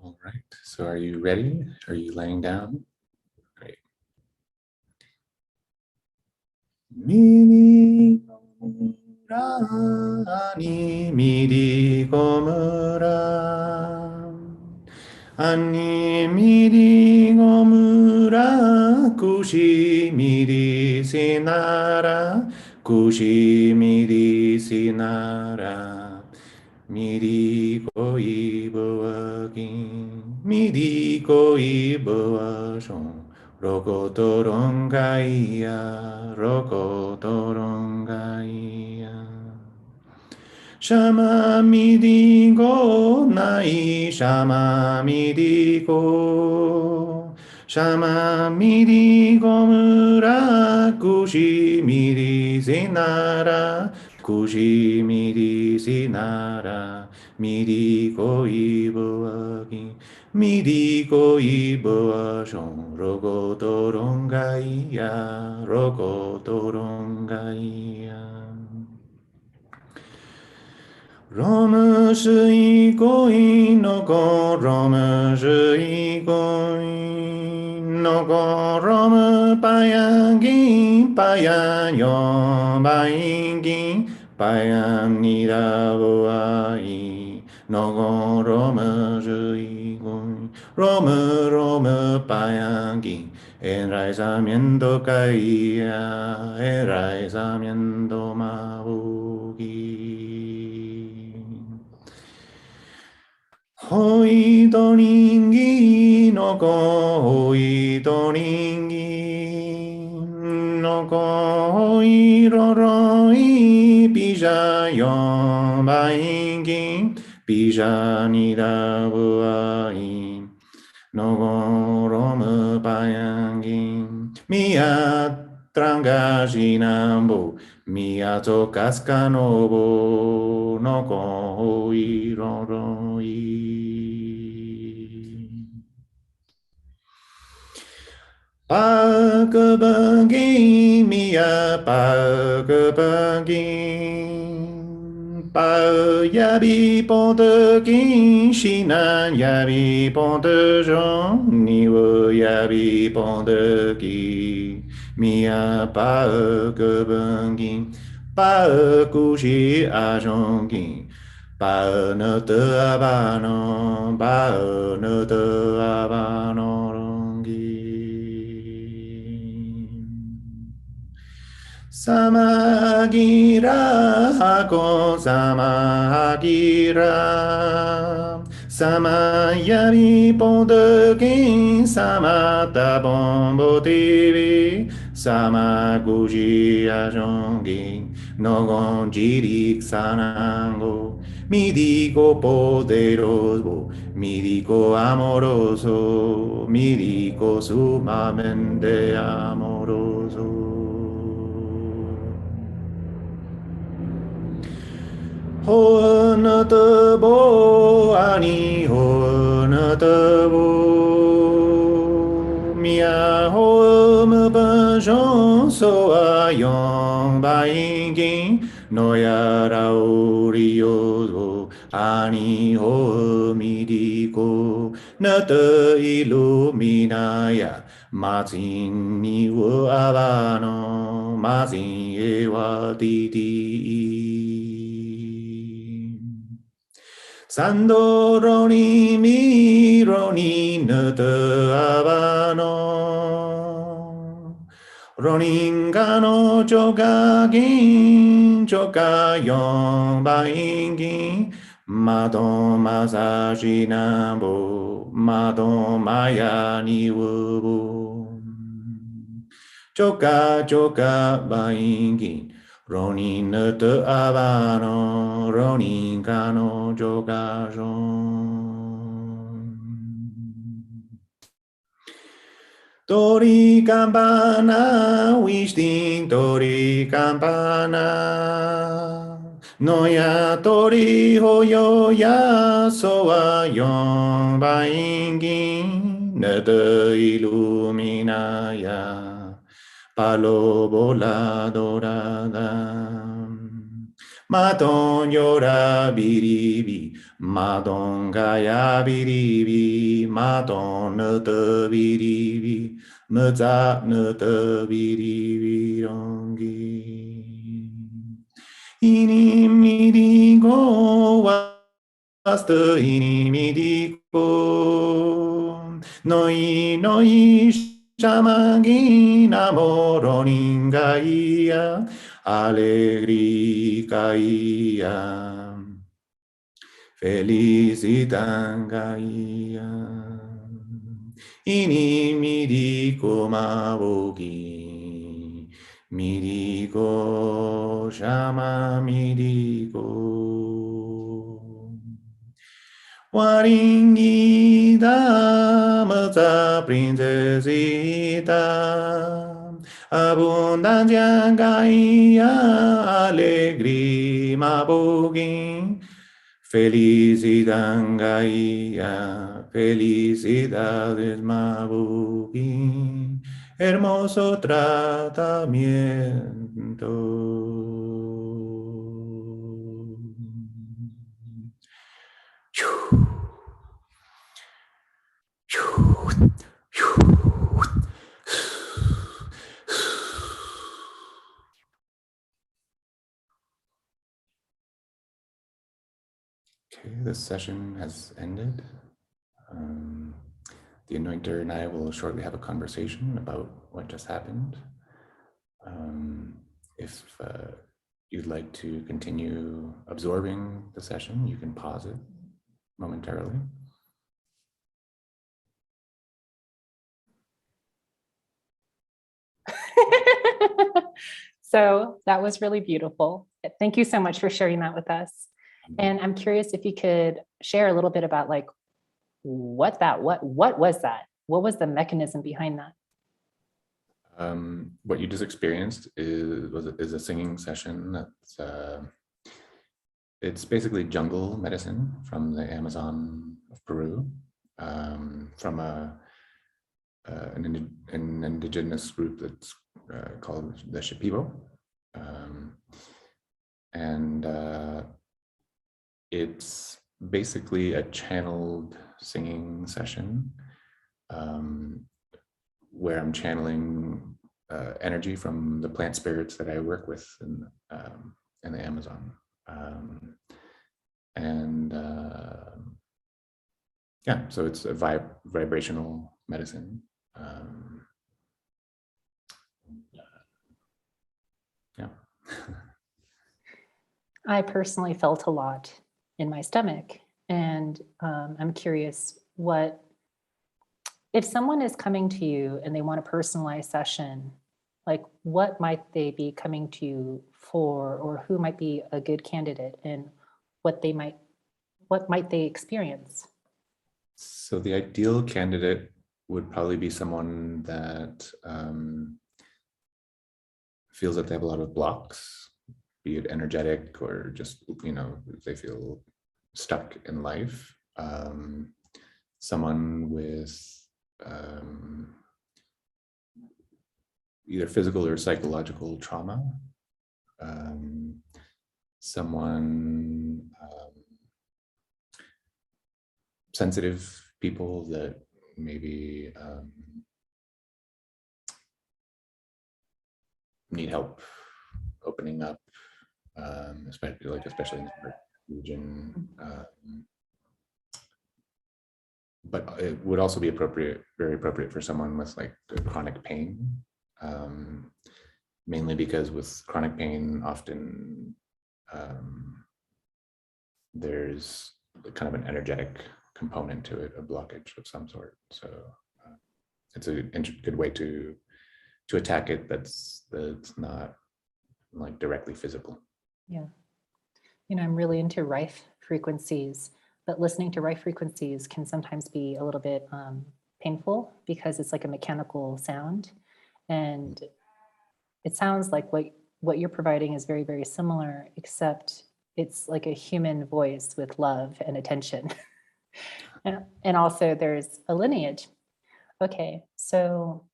All right, so are you ready? Are you laying down? Great. 미리 고무라니 미리 고무라 아니 미리 고무라 구시 미리 시나라 구시 미리 시나라 미리 고이 보아긴 미리 고이 보아숑 로고도롱가이야 로고도롱가이야 샤마 미리고 나이 샤마 미리고 샤마 미리고 무라 구시 미리 시나라 구시 미리 시나라 미리고 이보아기 미리고 이보아숑 로고도롱가이야 로고도롱가이야 Rome是一个因那个 Rome 是一个因那个 Rome 白羊金白羊用白银金白羊你的不爱那个 Rome 是一个因 Rome Rome 白羊金 enraizamiento caía enraizamiento mabuki Hoi to ringi no ko hoi to ringi no ko hoi ro ro i pija yon ba ingi pija ni da bu ai no ko ro mu ba yangi mia tranga jinambo mia to cascanobo no ko hoi ro ro i Pagabagi mia pagabagi yabi pondegi shinan yabi pondejon niwo yabi pondegi mia pagabagi pagushi ajongi pa ne te abano pa ne te abano Samagira hako samagira Samayari pondegin samata bombo TV Samaguji ajongin nogon jirik sanango Midico poderoso, midico amoroso, midico sumamente amoroso Honatabo ani honatabo Mia home banjon so ayong baingin Noyara orioso ani ho midiko Nata illuminaya Mazin ni wo abano Mazin ewa titi Sandoroni mironi nete abano Roningano jogagin jogayon baingin Madon masajinabo Madon maya ni wubu Joga joga baingin Ronin te abano, ronin kano jogajon. Tori campana, wisting tori campana. Noya tori hoyo ya soa yon baingin, nete illuminaya. Palo voladora Maton llora biribi Madongaya biribi, Madon the biribi, Maza the biribi rongi. Inimigo wasta inimigo. Noi noi shamagi namoroningaia, alegricaia. Felicitangaia. Inimirico mabogi. Miriko shama miriko. Waringida mata princesita. Abundancia gaia alegri mabogi. Felicidad gaia, felicidades mabuki, hermoso tratamiento. Okay, this session has ended. The anointer and I will shortly have a conversation about what just happened. If you'd like to continue absorbing the session, you can pause it momentarily. So that was really beautiful. Thank you so much for sharing that with us. And I'm curious if you could share a little bit about like what was that? What was the mechanism behind that? What you just experienced is a singing session that's it's basically jungle medicine from the Amazon of Peru, from an indigenous group that's called the Shipibo. And it's basically a channeled singing session where I'm channeling energy from the plant spirits that I work with in the Amazon. Yeah, so it's a vibrational medicine. Yeah. I personally felt a lot in my stomach, and I'm curious if someone is coming to you and they want a personalized session, like what might they be coming to you for, or who might be a good candidate, and what might they experience? So the ideal candidate would probably be someone that feels that they have a lot of blocks, be it energetic or just, they feel stuck in life. Someone with either physical or psychological trauma. Someone, sensitive people that maybe need help opening up, especially in the region. But it would also be very appropriate for someone with like chronic pain, mainly because with chronic pain, often there's kind of an energetic component to it, a blockage of some sort. So it's a good way to attack it that's not like directly physical. Yeah. I'm really into rife frequencies, but listening to rife frequencies can sometimes be a little bit painful because it's like a mechanical sound. And it sounds like what you're providing is very, very similar, except it's like a human voice with love and attention. And also there's a lineage. Okay, so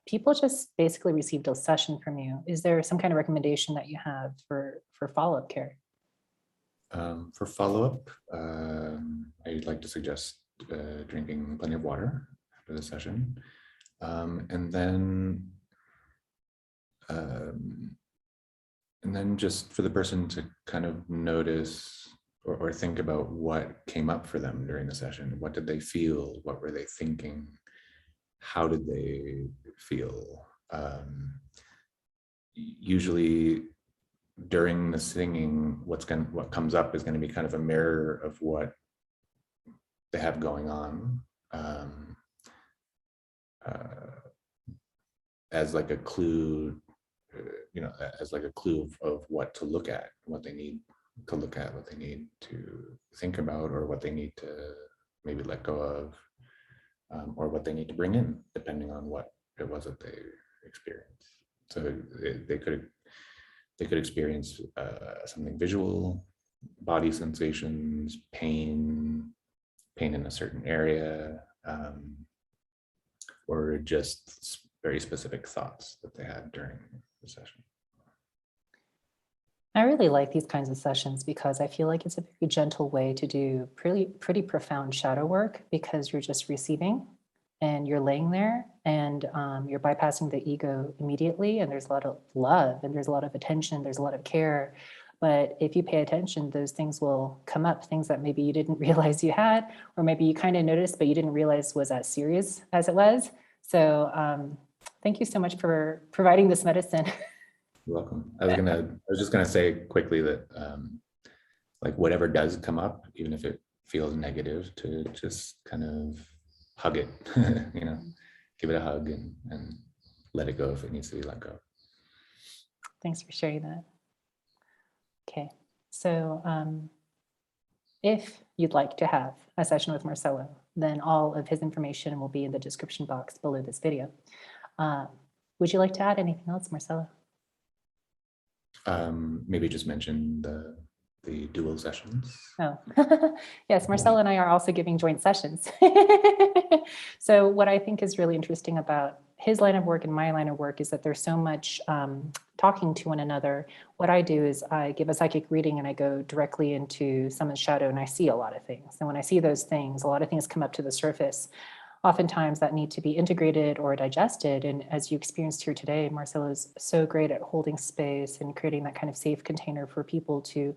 people just basically received a session from you. Is there some kind of recommendation that you have for follow-up care? For follow-up, I'd like to suggest drinking plenty of water after the session. And then just for the person to kind of notice or think about what came up for them during the session. What did they feel? What were they thinking? How did they feel? Usually during the singing, what comes up is going to be kind of a mirror of what they have going on, as like a clue, as like a clue of what to look at, what they need to look at, what they need to think about, or what they need to maybe let go of, or what they need to bring in, depending on what it was that they experienced. So they could experience something visual, body sensations, pain in a certain area, or just very specific thoughts that they had during the session. I really like these kinds of sessions because I feel like it's a very gentle way to do pretty profound shadow work, because you're just receiving and you're laying there and you're bypassing the ego immediately. And there's a lot of love and there's a lot of attention, there's a lot of care. But if you pay attention, those things will come up, things that maybe you didn't realize you had, or maybe you kind of noticed, but you didn't realize was as serious as it was. So thank you so much for providing this medicine. You're welcome. I was just gonna say quickly that like whatever does come up, even if it feels negative, to just kind of hug it, give it a hug and let it go if it needs to be let go. Thanks for sharing that. Okay, so if you'd like to have a session with Marcelo, then all of his information will be in the description box below this video. Would you like to add anything else, Marcelo? Maybe just mention the dual sessions. Oh, yes, Marcelo and I are also giving joint sessions. So what I think is really interesting about his line of work and my line of work is that there's so much talking to one another. What I do is I give a psychic reading and I go directly into someone's shadow and I see a lot of things. And when I see those things, a lot of things come up to the surface, oftentimes that need to be integrated or digested. And as you experienced here today, Marcelo is so great at holding space and creating that kind of safe container for people to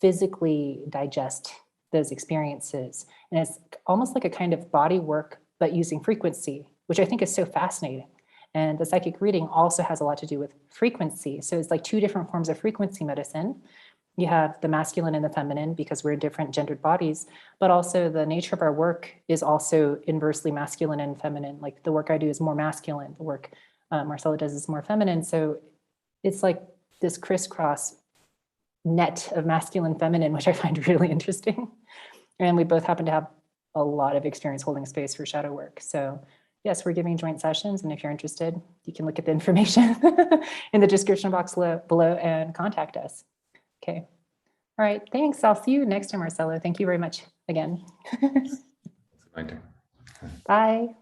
physically digest those experiences. And it's almost like a kind of body work, but using frequency, which I think is so fascinating. And the psychic reading also has a lot to do with frequency. So it's like two different forms of frequency medicine. You have the masculine and the feminine because we're different gendered bodies, but also the nature of our work is also inversely masculine and feminine. Like the work I do is more masculine, the work Marcelo does is more feminine. So it's like this crisscross net of masculine, feminine, which I find really interesting. And we both happen to have a lot of experience holding space for shadow work. So yes, we're giving joint sessions. And if you're interested, you can look at the information in the description box below and contact us. Okay. All right. Thanks. I'll see you next time, Marcelo. Thank you very much again. My turn. Bye.